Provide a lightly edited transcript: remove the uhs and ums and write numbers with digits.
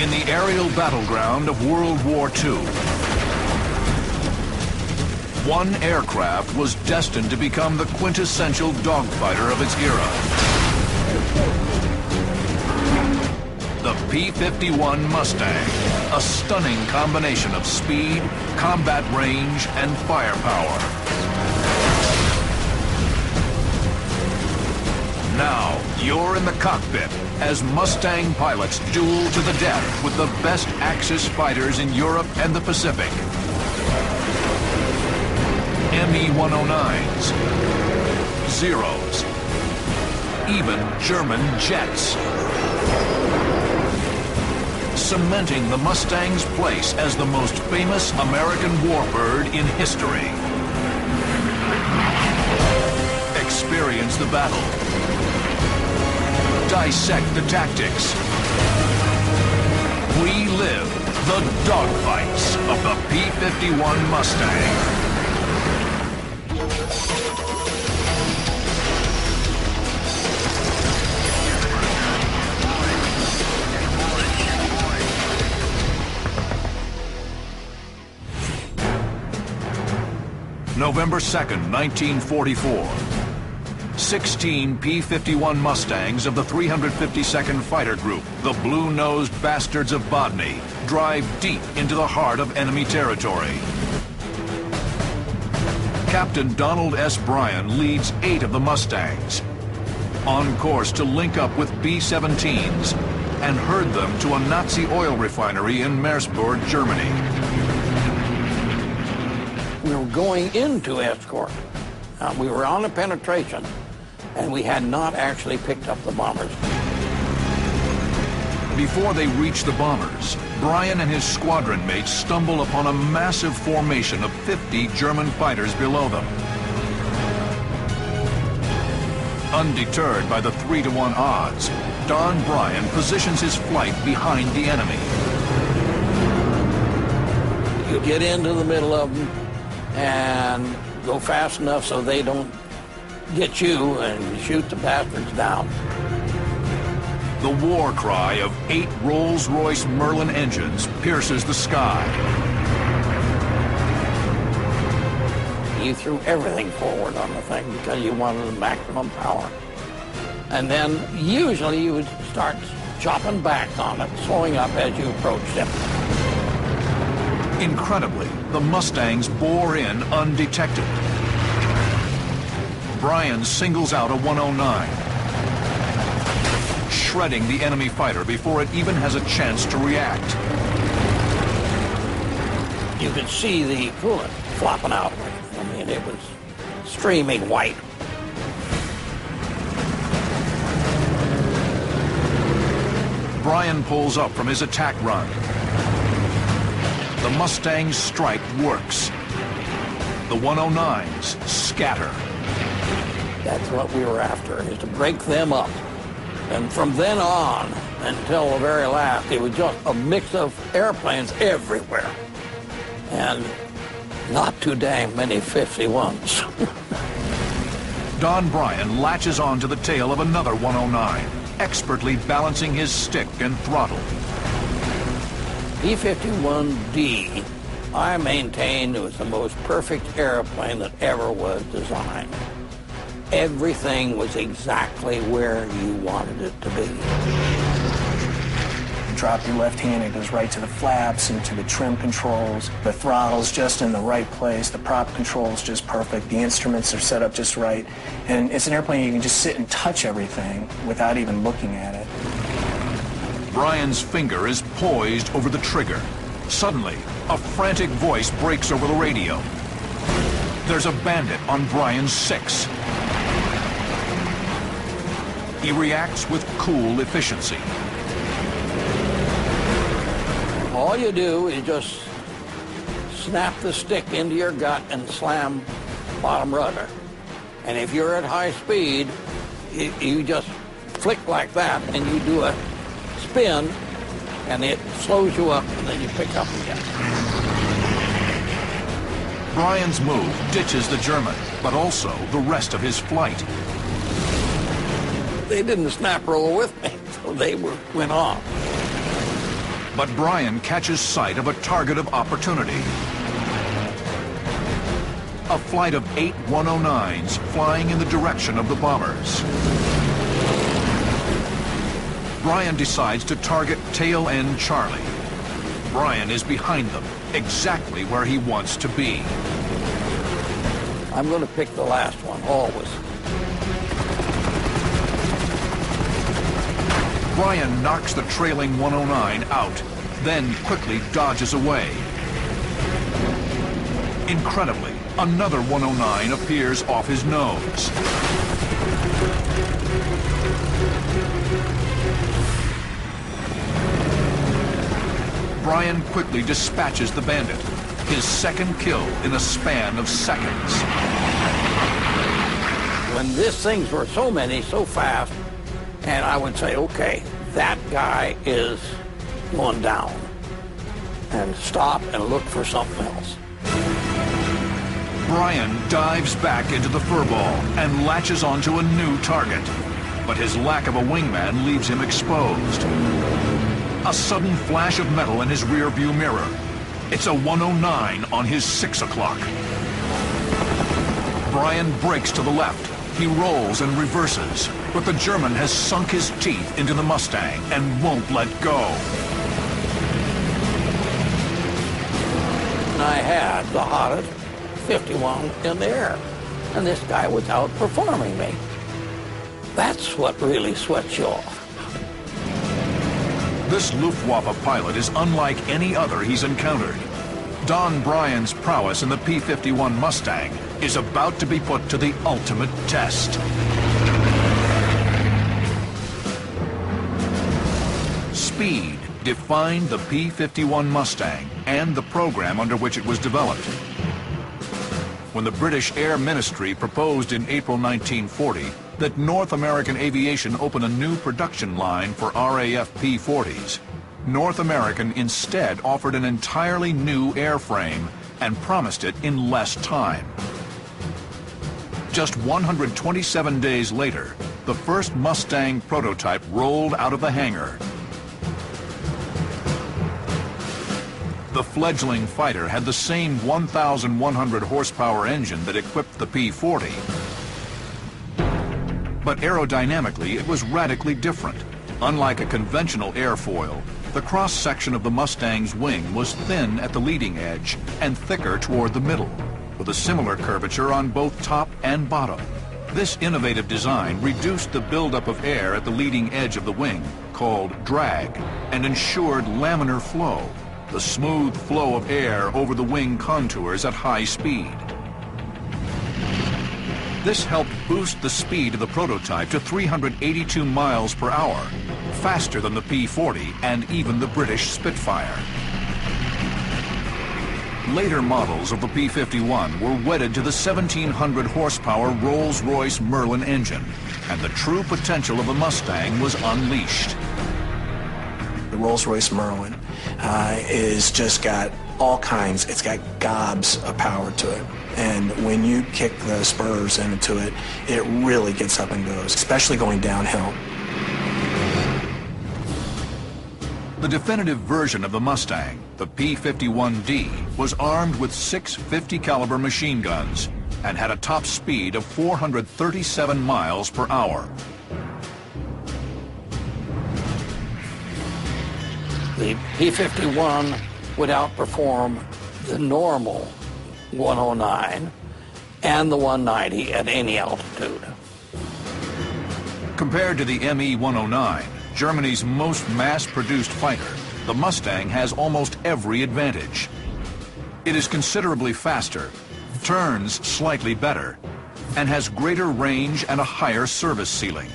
In the aerial battleground of World War II, one aircraft was destined to become the quintessential dogfighter of its era. The P-51 Mustang, a stunning combination of speed, combat range, and firepower. Now, you're in the cockpit as Mustang pilots duel to the death with the best Axis fighters in Europe and the Pacific. Me-109s, Zeros, even German jets. Cementing the Mustang's place as the most famous American warbird in history. Experience the battle. Dissect the tactics. Relive the dogfights of the P-51 Mustang. November 2nd, 1944. 16 P-51 Mustangs of the 352nd Fighter Group, the blue-nosed bastards of Bodney, drive deep into the heart of enemy territory. Captain Donald S. Bryan leads 8 of the Mustangs, on course to link up with B-17s and herd them to a Nazi oil refinery in Merseburg, Germany. We were going into escort. We were on a penetration, and we had not actually picked up the bombers. Before they reach the bombers, Bryan and his squadron mates stumble upon a massive formation of 50 German fighters below them. Undeterred by the 3-to-1 odds, Don Bryan positions his flight behind the enemy. You get into the middle of them and go fast enough so they don't get you, and shoot the bastards down. The war cry of 8 Rolls-Royce Merlin engines pierces the sky. You threw everything forward on the thing because you wanted the maximum power. And then usually you would start chopping back on it, slowing up as you approached it. Incredibly, the Mustangs bore in undetected. Bryan singles out a 109, shredding the enemy fighter before it even has a chance to react. You could see the coolant flopping out. I mean, it was streaming white. Bryan pulls up from his attack run. The Mustang's strike works. The 109s scatter. That's what we were after, is to break them up. And from then on until the very last, it was just a mix of airplanes everywhere. And not too dang many 51s. Don Bryan latches onto the tail of another 109, expertly balancing his stick and throttle. P-51D, I maintained, was the most perfect airplane that ever was designed. Everything was exactly where you wanted it to be. Drop your left hand, it goes right to the flaps and to the trim controls. The throttle's just in the right place. The prop control's just perfect. The instruments are set up just right. And it's an airplane you can just sit and touch everything without even looking at it. Bryan's finger is poised over the trigger. Suddenly, a frantic voice breaks over the radio. There's a bandit on Bryan's 6. He reacts with cool efficiency. All you do is just snap the stick into your gut and slam bottom rudder. And if you're at high speed, you just flick like that and you do a spin and it slows you up and then you pick up again. Bryan's move ditches the German, but also the rest of his flight. They didn't snap roll with me, so they went off. But Brian catches sight of a target of opportunity. A flight of 8 109s flying in the direction of the bombers. Brian decides to target tail end Charlie. Brian is behind them, exactly where he wants to be. I'm going to pick the last one, always. Brian knocks the trailing 109 out, then quickly dodges away. Incredibly, another 109 appears off his nose. Brian quickly dispatches the bandit, his second kill in a span of seconds. When these things were so many, so fast, and I would say, okay, that guy is going down, and stop and look for something else. Brian dives back into the furball and latches onto a new target, but his lack of a wingman leaves him exposed. A sudden flash of metal in his rear-view mirror. It's a 109 on his 6 o'clock. Brian brakes to the left. He rolls and reverses, but the German has sunk his teeth into the Mustang and won't let go. I had the hottest 51 in the air, and this guy was outperforming me. That's what really sweats you off. This Luftwaffe pilot is unlike any other he's encountered. Don Brian's prowess in the P-51 Mustang is about to be put to the ultimate test. Speed defined the P-51 Mustang and the program under which it was developed. When the British Air Ministry proposed in April 1940 that North American Aviation open a new production line for RAF P-40s, North American instead offered an entirely new airframe and promised it in less time. Just 127 days later, the first Mustang prototype rolled out of the hangar. The fledgling fighter had the same 1,100 horsepower engine that equipped the P-40. But aerodynamically, it was radically different. Unlike a conventional airfoil, the cross-section of the Mustang's wing was thin at the leading edge and thicker toward the middle, with a similar curvature on both top and bottom. This innovative design reduced the buildup of air at the leading edge of the wing, called drag, and ensured laminar flow, the smooth flow of air over the wing contours at high speed. This helped boost the speed of the prototype to 382 miles per hour, faster than the P-40 and even the British Spitfire. Later models of the P-51 were wedded to the 1,700 horsepower Rolls-Royce Merlin engine, and the true potential of the Mustang was unleashed. The Rolls-Royce Merlin is just got all kinds, it's got gobs of power to it. And when you kick the spurs into it, it really gets up and goes, especially going downhill. The definitive version of the Mustang, the P-51D, was armed with 6 50 caliber machine guns and had a top speed of 437 miles per hour. The P-51 would outperform the normal 109 and the 190 at any altitude. Compared to the ME-109, Germany's most mass-produced fighter, the Mustang has almost every advantage. It is considerably faster, turns slightly better, and has greater range and a higher service ceiling.